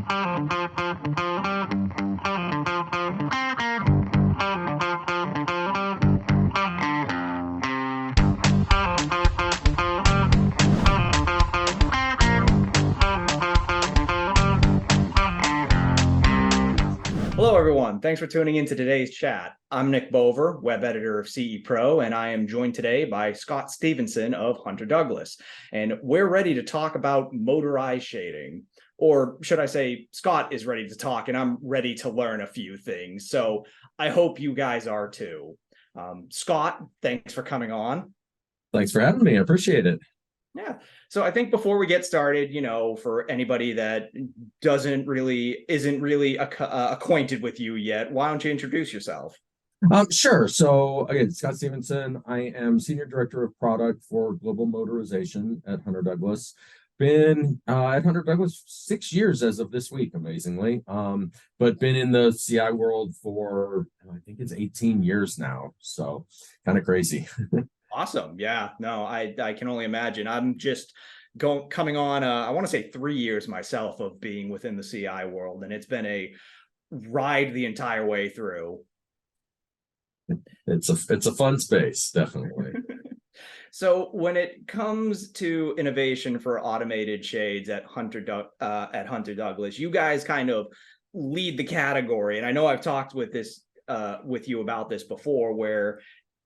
Hello, everyone. Thanks for tuning into today's chat. I'm Nick Bover, web editor of CE Pro, and I am joined today by Scott Stephenson of Hunter Douglas. And we're ready to talk about motorized shading. Or should I say, Scott is ready to talk, and I'm ready to learn a few things. So I hope you guys are too. Scott, thanks for coming on. Thanks for having me. I appreciate it. Yeah. So I think before we get started, for anybody that isn't really acquainted with you yet, why don't you introduce yourself? Sure. So again, Scott Stephenson. I am Senior Director of Product for Global Motorization at Hunter Douglas. Been at Hunter Douglas 6 years as of this week, amazingly. But been in the CI world for, I think it's 18 years now. So kind of crazy. Awesome. Yeah, no, I can only imagine. I'm just coming on, I want to say 3 years myself of being within the CI world, and it's been a ride the entire way through. It's a fun space, definitely. So when it comes to innovation for automated shades at Hunter Douglas, you guys kind of lead the category. And I know I've talked with you about this before, where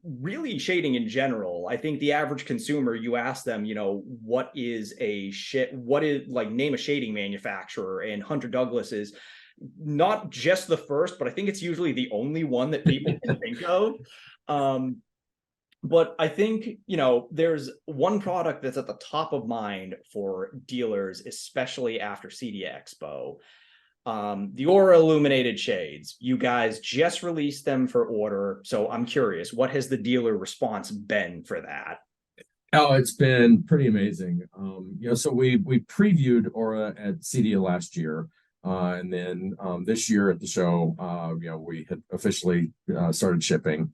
really shading in general, I think the average consumer, you ask them, what is name a shading manufacturer, and Hunter Douglas is not just the first, but I think it's usually the only one that people can think of. But I think, there's one product that's at the top of mind for dealers, especially after CEDIA Expo. The Aura Illuminated shades. You guys just released them for order, so I'm curious, what has the dealer response been for that? Oh, it's been pretty amazing. So we previewed Aura at CEDIA last year, and then this year at the show, we had officially started shipping.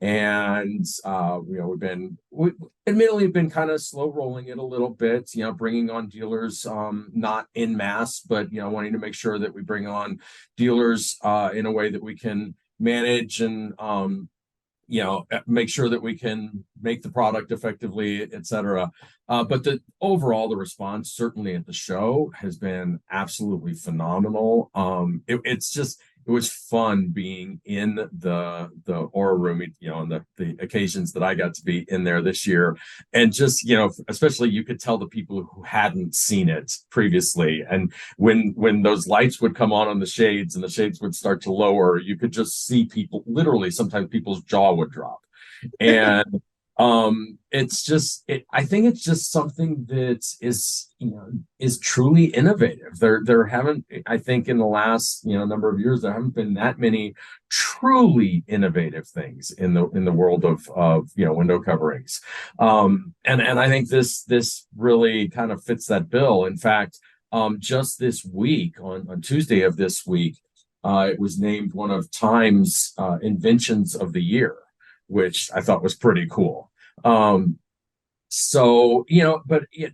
And we've admittedly been kind of slow rolling it a little bit, bringing on dealers not en masse, but wanting to make sure that we bring on dealers in a way that we can manage and make sure that we can make the product effectively, etc. But the response certainly at the show has been absolutely phenomenal. It was fun being in the Aura room, on the occasions that I got to be in there this year. And just, especially you could tell the people who hadn't seen it previously. And when those lights would come on the shades and the shades would start to lower, you could just see people, literally, sometimes people's jaw would drop. And I think it's just something that is truly innovative. There haven't, I think, in the last number of years, there haven't been that many truly innovative things in the world of window coverings. And I think this really kind of fits that bill. In fact, just this week, on Tuesday of this week, it was named one of Time's inventions of the year, which I thought was pretty cool.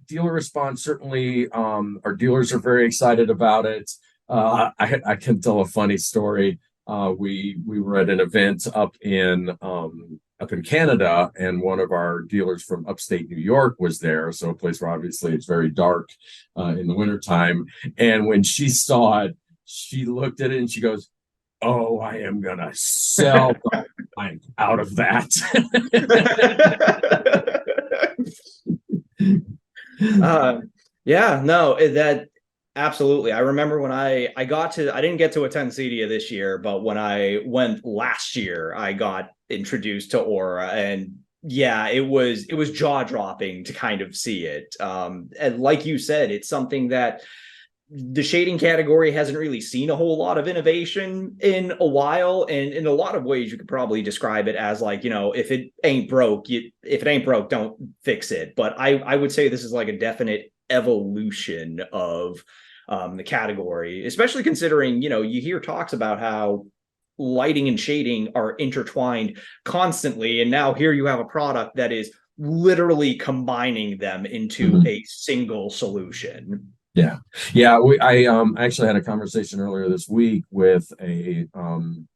Dealer response, certainly, our dealers are very excited about it. I can tell a funny story. We were at an event up in Canada, and one of our dealers from upstate New York was there. So a place where obviously it's very dark in the wintertime. And when she saw it, she looked at it and she goes, "Oh, I am gonna sell the blank out of that." Yeah, no, that absolutely. I remember when I didn't get to attend CEDIA this year, but when I went last year, I got introduced to Aura, and yeah, it was jaw-dropping to kind of see it. And like you said, it's something that the shading category hasn't really seen a whole lot of innovation in a while, and in a lot of ways you could probably describe it as like, if it ain't broke, don't fix it. But I would say this is like a definite evolution of the category, especially considering, you hear talks about how lighting and shading are intertwined constantly, and now here you have a product that is literally combining them into a single solution. Yeah, yeah. I actually had a conversation earlier this week with a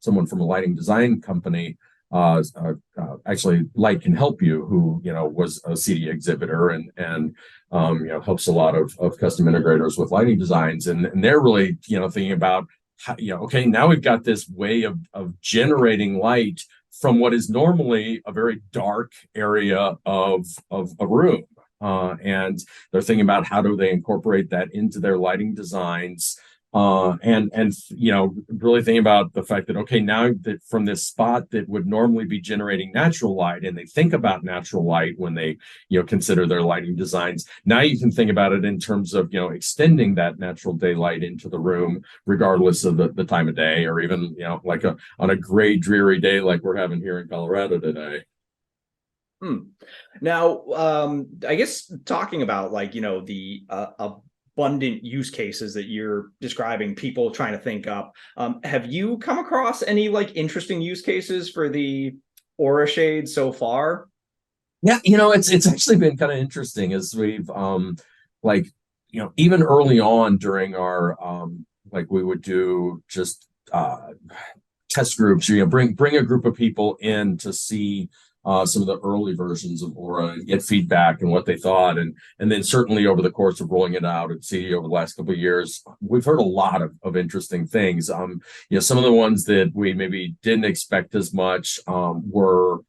someone from a lighting design company. Actually, Light Can Help You, who was a CD exhibitor and helps a lot of custom integrators with lighting designs, and they're really thinking about how, okay, now we've got this way of generating light from what is normally a very dark area of a room. And they're thinking about how do they incorporate that into their lighting designs, and really thinking about the fact that, okay, now that from this spot that would normally be generating natural light, and they think about natural light when they consider their lighting designs, now you can think about it in terms of extending that natural daylight into the room regardless of the time of day, or even like on a gray dreary day like we're having here in Colorado today. Hmm. Now, I guess talking about like, the abundant use cases that you're describing, people trying to think up, have you come across any like interesting use cases for the Aura Shade so far? Yeah, it's actually been kind of interesting as we've like even early on during our like we would do just test groups, bring a group of people in to see some of the early versions of Aura and get feedback and what they thought, and then certainly over the course of rolling it out at CD over the last couple of years, we've heard a lot of interesting things. Some of the ones that we maybe didn't expect as much were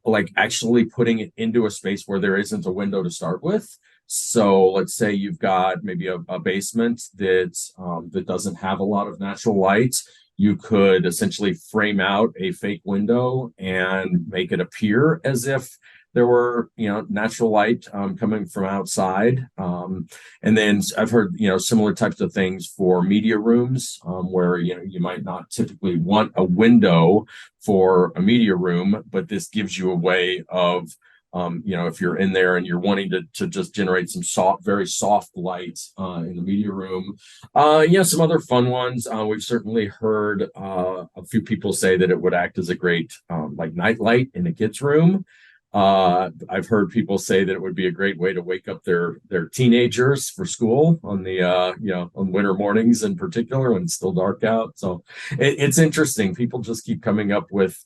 like actually putting it into a space where there isn't a window to start with. So let's say you've got maybe a basement that doesn't have a lot of natural light. You could essentially frame out a fake window and make it appear as if there were, natural light coming from outside. And then I've heard, similar types of things for media rooms, where, you might not typically want a window for a media room, but this gives you a way of, if you're in there and you're wanting to just generate some very soft light in the media room. Some other fun ones. We've certainly heard a few people say that it would act as a great like night light in a kid's room. I've heard people say that it would be a great way to wake up their teenagers for school on the on winter mornings in particular when it's still dark out. So it's interesting. People just keep coming up with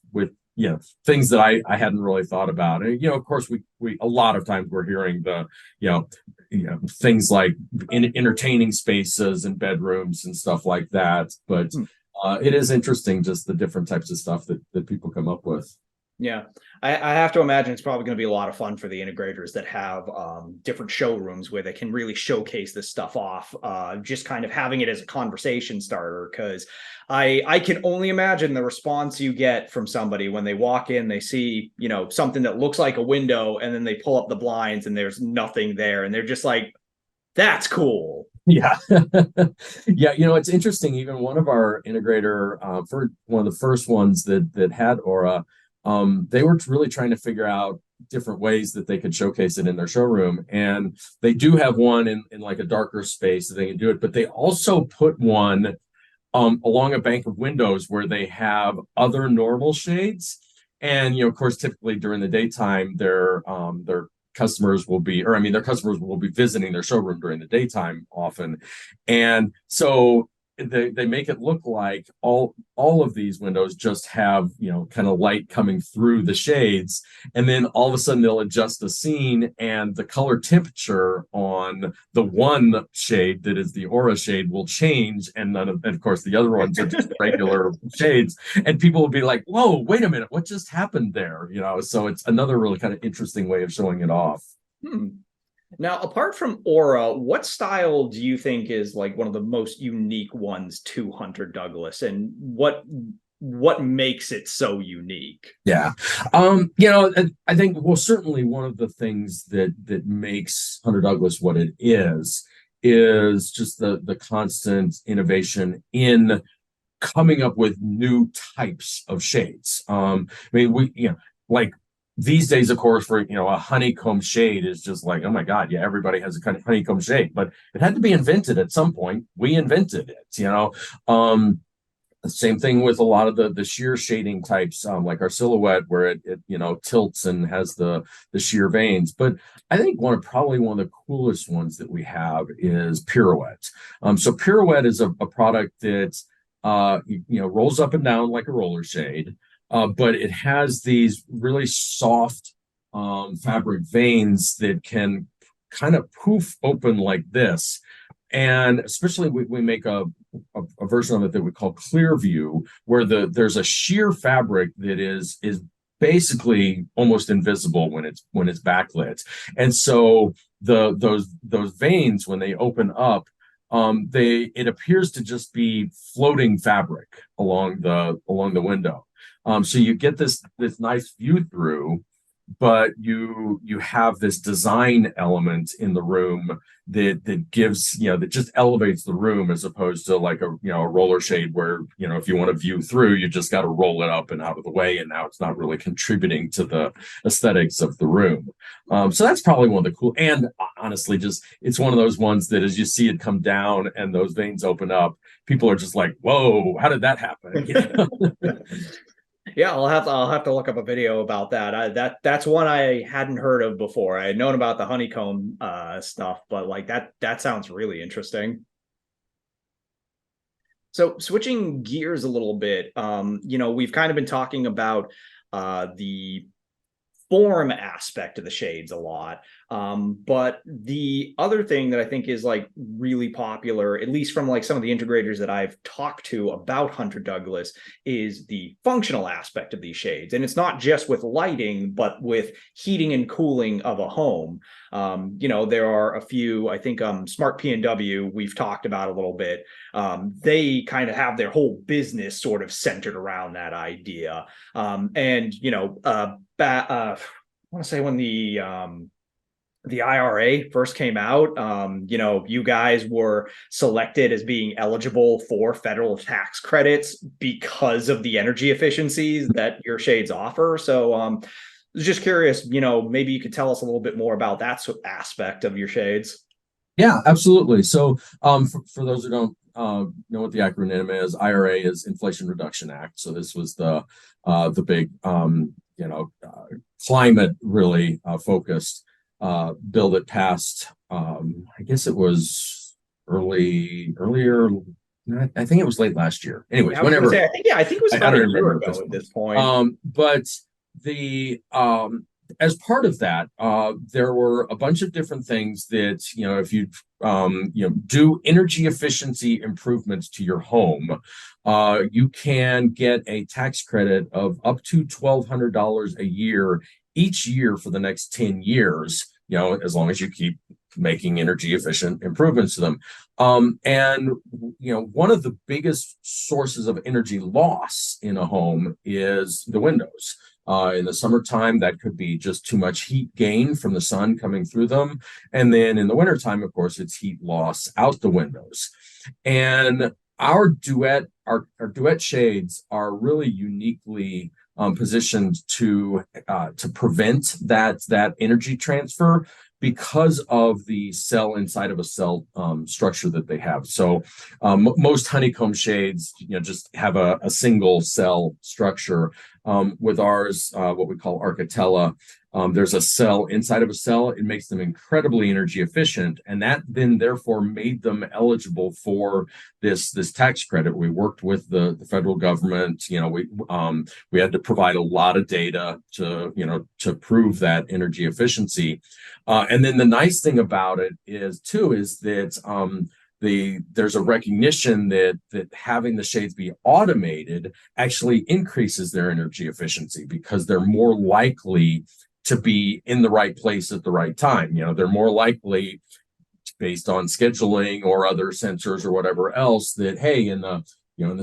things that I hadn't really thought about. And of course, we a lot of times we're hearing the things like entertaining spaces and bedrooms and stuff like that. But it is interesting just the different types of stuff that people come up with. Yeah, I have to imagine it's probably going to be a lot of fun for the integrators that have different showrooms where they can really showcase this stuff off, just kind of having it as a conversation starter. Because I can only imagine the response you get from somebody when they walk in, they see, something that looks like a window, and then they pull up the blinds and there's nothing there. And they're just like, that's cool. Yeah. Yeah, it's interesting. Even one of our integrator, for one of the first ones that had Aura, they were really trying to figure out different ways that they could showcase it in their showroom. And they do have one in like a darker space that they can do it, but they also put one along a bank of windows where they have other normal shades. And of course, typically during the daytime, their customers will be, or I mean, their customers will be visiting their showroom during the daytime often. And so they make it look like all of these windows just have kind of light coming through the shades, and then all of a sudden they'll adjust the scene and the color temperature on the one shade that is the Aura shade will change, and of course the other ones are just regular shades, and people will be like, whoa, wait a minute, what just happened there? So it's another really kind of interesting way of showing it off. Now, apart from Aura, what style do you think is like one of the most unique ones to Hunter Douglas, and what makes it so unique? Yeah. I think, well, certainly one of the things that makes Hunter Douglas what it is just the constant innovation in coming up with new types of shades. I mean, like these days, of course, for a honeycomb shade is just like, oh my God, yeah, everybody has a kind of honeycomb shade, but it had to be invented at some point. We invented it, Same thing with a lot of the sheer shading types, like our silhouette, where it tilts and has the sheer veins. But I think probably one of the coolest ones that we have is Pirouette. So Pirouette is a product that rolls up and down like a roller shade, but it has these really soft fabric veins that can kind of poof open like this. And especially we make a version of it that we call clear view, where there's a sheer fabric that is basically almost invisible when it's backlit. And so those veins, when they open up, it appears to just be floating fabric along the window. So you get this nice view through, but you have this design element in the room that gives, that just elevates the room, as opposed to like a roller shade where, if you want to view through, you just got to roll it up and out of the way, and now it's not really contributing to the aesthetics of the room. So that's probably one of the cool, and honestly, just it's one of those ones that as you see it come down and those veins open up, people are just like, whoa, how did that happen? Yeah, I'll have to look up a video about that. That's one I hadn't heard of before. I had known about the honeycomb stuff, but like that sounds really interesting. So switching gears a little bit, we've kind of been talking about the form aspect of the shades a lot. But the other thing that I think is like really popular, at least from like some of the integrators that I've talked to about Hunter Douglas, is the functional aspect of these shades. And it's not just with lighting, but with heating and cooling of a home. There are a few, I think Smart P&W we've talked about a little bit. They kind of have their whole business sort of centered around that idea. I want to say when the IRA first came out, you guys were selected as being eligible for federal tax credits because of the energy efficiencies that your shades offer. So just curious, maybe you could tell us a little bit more about that aspect of your shades. Yeah, absolutely. So for those who don't know what the acronym is, IRA is Inflation Reduction Act. So this was the big climate really focused bill that passed. I guess it was earlier. I think it was late last year. Anyways, whenever say, I think it was about a year ago at this point. But the as part of that, there were a bunch of different things that, if you do energy efficiency improvements to your home, you can get a tax credit of up to $1,200 a year each year for the next 10 years, as long as you keep making energy efficient improvements to them. And one of the biggest sources of energy loss in a home is the windows. In the summertime, that could be just too much heat gain from the sun coming through them. And then in the wintertime, of course, it's heat loss out the windows. And our duet shades are really uniquely positioned to prevent that energy transfer because of the cell inside of a cell structure that they have. So most honeycomb shades, just have a single cell structure. With ours, what we call Architella, there's a cell inside of a cell. It makes them incredibly energy efficient, and that then therefore made them eligible for this tax credit. We worked with the federal government. We had to provide a lot of data to prove that energy efficiency. And then the nice thing about it is that there's a recognition that having the shades be automated actually increases their energy efficiency, because they're more likely to be in the right place at the right time. They're more likely, based on scheduling or other sensors or whatever else, that, hey, in the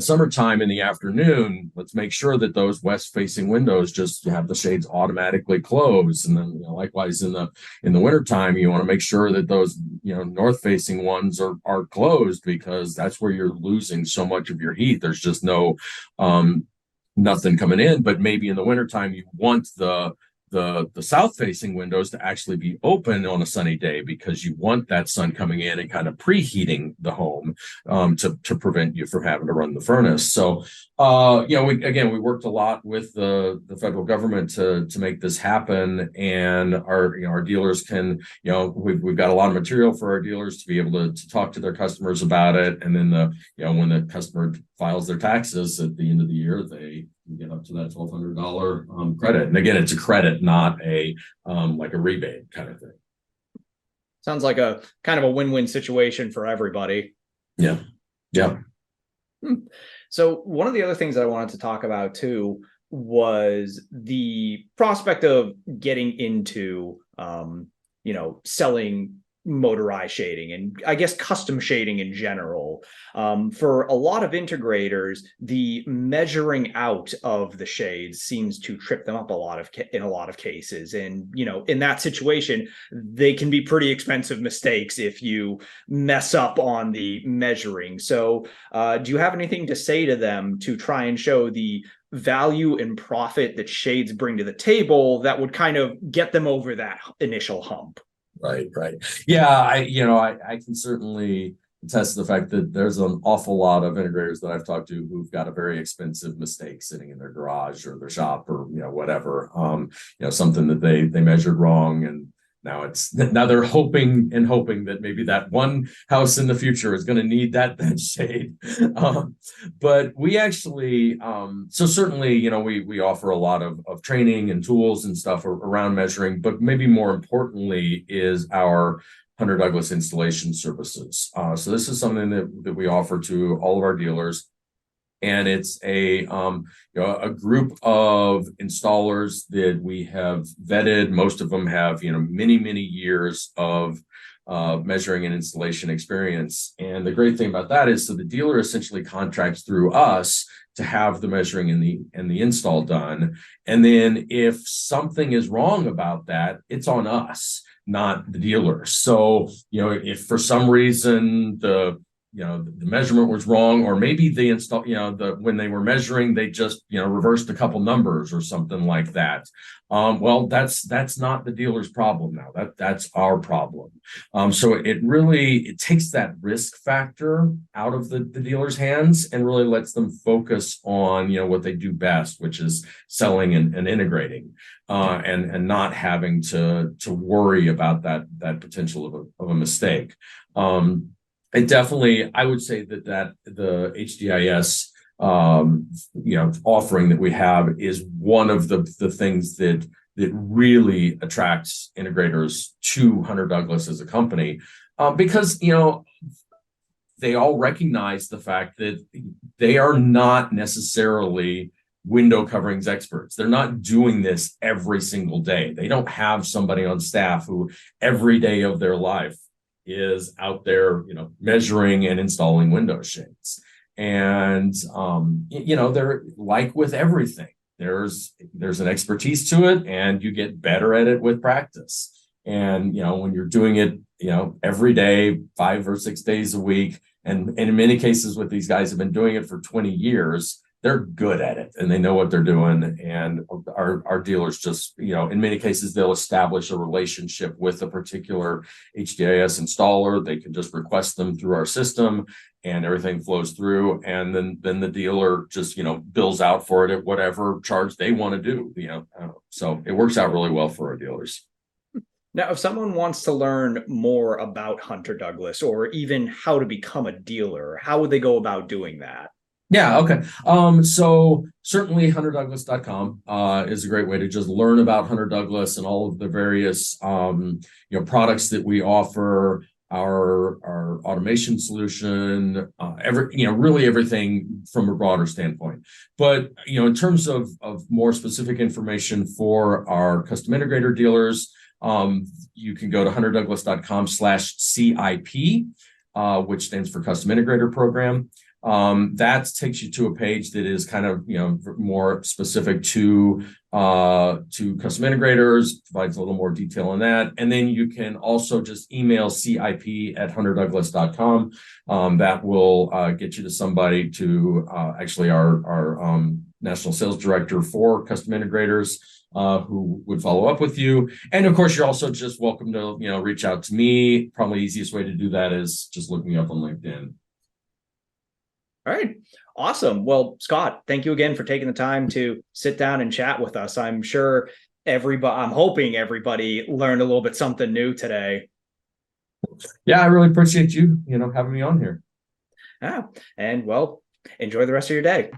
summertime in the afternoon, let's make sure that those west facing windows just have the shades automatically closed. And then likewise in the wintertime, you want to make sure that those north facing ones are closed, because that's where you're losing so much of your heat. There's just nothing coming in. But maybe in the wintertime you want the the south facing windows to actually be open on a sunny day, because you want that sun coming in and kind of preheating the home, to prevent you from having to run the furnace. So we worked a lot with the federal government to make this happen, and our dealers can, we've got a lot of material for our dealers to be able to talk to their customers about it. And then when the customer files their taxes at the end of the year, they get up to that $1,200 credit. And again, it's a credit, not a like a rebate kind of thing. Sounds like a kind of a win-win situation for everybody. Yeah. Yeah. So one of the other things that I wanted to talk about too was the prospect of getting into, selling motorized shading and I guess custom shading in general. For a lot of integrators, the measuring out of the shades seems to trip them up in a lot of cases. And, in that situation, they can be pretty expensive mistakes if you mess up on the measuring. So do you have anything to say to them to try and show the value and profit that shades bring to the table that would kind of get them over that initial hump? Right. Yeah, I can certainly attest to the fact that there's an awful lot of integrators that I've talked to who've got a very expensive mistake sitting in their garage or their shop or whatever. Something that they measured wrong, and now they're hoping that maybe that one house in the future is going to need that shade. But we actually, so certainly, we offer a lot of training and tools and stuff around measuring, but maybe more importantly is our Hunter Douglas installation services. So this is something that we offer to all of our dealers. And it's a group of installers that we have vetted. Most of them have many years of measuring and installation experience. And the great thing about that is, so the dealer essentially contracts through us to have the measuring and the install done. And then if something is wrong about that, it's on us, not the dealer. So if for some reason the measurement was wrong, or maybe the install, when they were measuring, they just, reversed a couple numbers or something like that. Well, that's not the dealer's problem now. That's our problem. So it takes that risk factor out of the dealer's hands and really lets them focus on, what they do best, which is selling and integrating, and not having to worry about that potential of a mistake. It definitely, I would say that the HDIS, offering that we have is one of the things that really attracts integrators to Hunter Douglas as a company, because, they all recognize the fact that they are not necessarily window coverings experts. They're not doing this every single day. They don't have somebody on staff who every day of their life is out there, measuring and installing window shades. And, they're like with everything, there's an expertise to it, and you get better at it with practice. And, when you're doing it, every day, 5 or 6 days a week, and in many cases with these guys have been doing it for 20 years, they're good at it and they know what they're doing. And our dealers just, in many cases, they'll establish a relationship with a particular HDIS installer. They can just request them through our system and everything flows through. And then the dealer just, bills out for it at whatever charge they want to do, so it works out really well for our dealers. Now, if someone wants to learn more about Hunter Douglas or even how to become a dealer, how would they go about doing that? Yeah, okay. So certainly hunterdouglas.com is a great way to just learn about Hunter Douglas and all of the various products that we offer, our automation solution, really everything from a broader standpoint. But in terms of more specific information for our custom integrator dealers, you can go to hunterdouglas.com/CIP, which stands for Custom Integrator Program. That takes you to a page that is kind of more specific to custom integrators, provides a little more detail on that. And then you can also just email CIP@hunterdouglas.com. That will get you to somebody, to actually our national sales director for custom integrators. who would follow up with you. And of course, you're also just welcome to, reach out to me. Probably easiest way to do that is just look me up on LinkedIn. All right. Awesome. Well, Scott, thank you again for taking the time to sit down and chat with us. I'm hoping everybody learned a little bit something new today. Yeah, I really appreciate you, having me on here. Yeah. And well, enjoy the rest of your day.